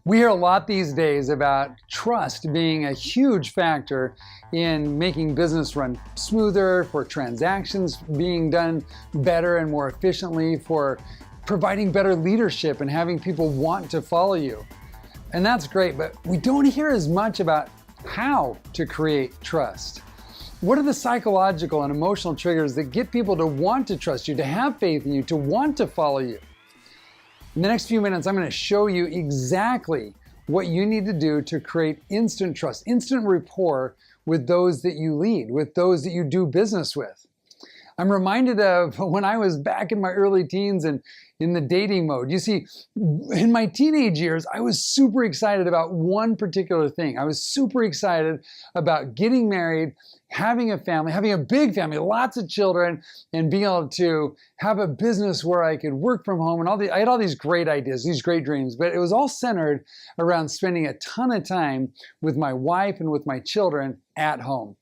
We hear a lot these days about trust being a huge factor in making business run smoother, for transactions being done better and more efficiently, for providing better leadership and having people want to follow you. And that's great, but we don't hear as much about how to create trust. What are the psychological and emotional triggers that get people to want to trust you, to have faith in you, to want to follow you? In the next few minutes, I'm going to show you exactly what you need to do to create instant trust, instant rapport with those that you lead, with those that you do business with. I'm reminded of when I was back in my early teens and in the dating mode. You see, in my teenage years, I was super excited about one particular thing. I was super excited about getting married, having a family, having a big family, lots of children, and being able to have a business where I could work from home. And I had all these great ideas, these great dreams, but it was all centered around spending a ton of time with my wife and with my children at home.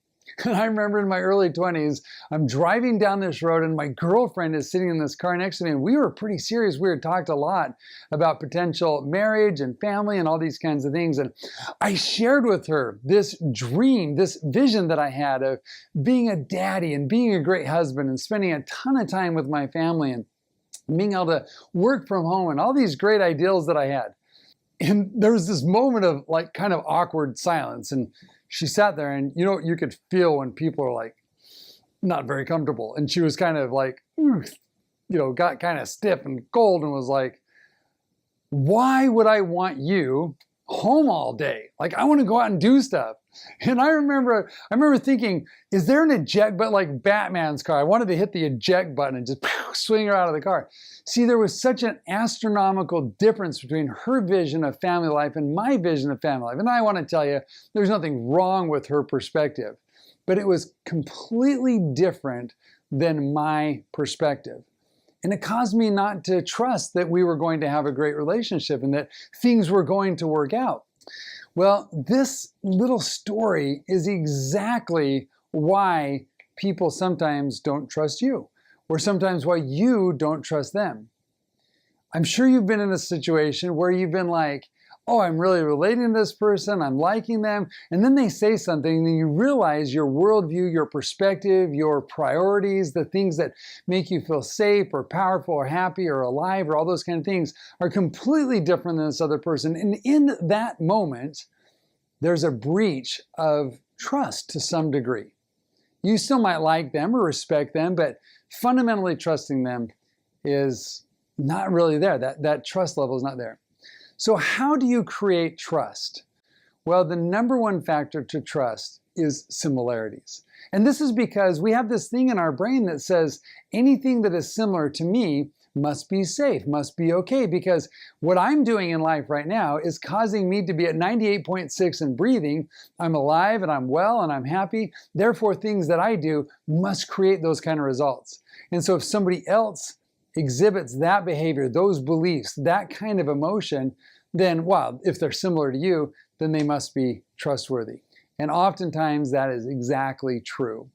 And I remember in my early 20s, I'm driving down this road and my girlfriend is sitting in this car next to me, and we were pretty serious. We had talked a lot about potential marriage and family and all these kinds of things. And I shared with her this dream, this vision that I had of being a daddy and being a great husband and spending a ton of time with my family and being able to work from home and all these great ideals that I had. And there was this moment of like kind of awkward silence, and she sat there, and you could feel when people are like not very comfortable. And she was kind of like, got kind of stiff and cold and was like, why would I want you home all day? Like, I want to go out and do stuff. And I remember thinking, is there an eject button like Batman's car? I wanted to hit the eject button and just swing her out of the car. See, there was such an astronomical difference between her vision of family life and my vision of family life. And I want to tell you, there's nothing wrong with her perspective, but it was completely different than my perspective. And it caused me not to trust that we were going to have a great relationship and that things were going to work out. Well, this little story is exactly why people sometimes don't trust you, or sometimes why you don't trust them. I'm sure you've been in a situation where you've been like, oh, I'm really relating to this person, I'm liking them, and then they say something and you realize your worldview, your perspective, your priorities, the things that make you feel safe or powerful or happy or alive or all those kind of things are completely different than this other person. And in that moment, there's a breach of trust to some degree. You still might like them or respect them, but fundamentally trusting them is not really there. That trust level is not there. So how do you create trust? Well, the number one factor to trust is similarities. And this is because we have this thing in our brain that says anything that is similar to me must be safe, must be okay, because what I'm doing in life right now is causing me to be at 98.6 and breathing. I'm alive and I'm well and I'm happy. Therefore, things that I do must create those kind of results. And so if somebody else exhibits that behavior, those beliefs, that kind of emotion, then, wow, if they're similar to you, then they must be trustworthy. And oftentimes that is exactly true.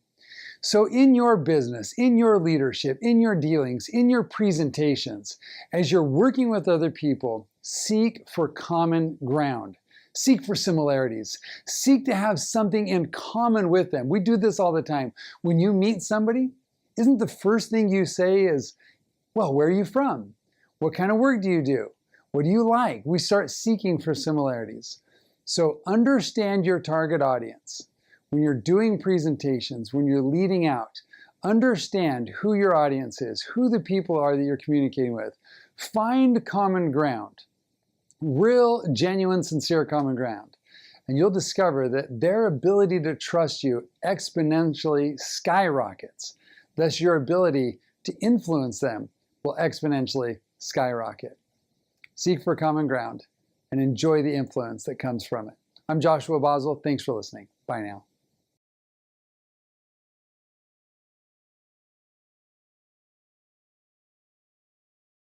So in your business, in your leadership, in your dealings, in your presentations, as you're working with other people, seek for common ground. Seek for similarities. Seek to have something in common with them. We do this all the time. When you meet somebody, isn't the first thing you say is, well, where are you from? What kind of work do you do? What do you like? We start seeking for similarities. So understand your target audience. When you're doing presentations, when you're leading out, understand who your audience is, who the people are that you're communicating with. Find common ground, real, genuine, sincere common ground. And you'll discover that their ability to trust you exponentially skyrockets. Thus, your ability to influence them will exponentially skyrocket. Seek for common ground and enjoy the influence that comes from it. I'm Joshua Boswell. Thanks for listening. Bye now.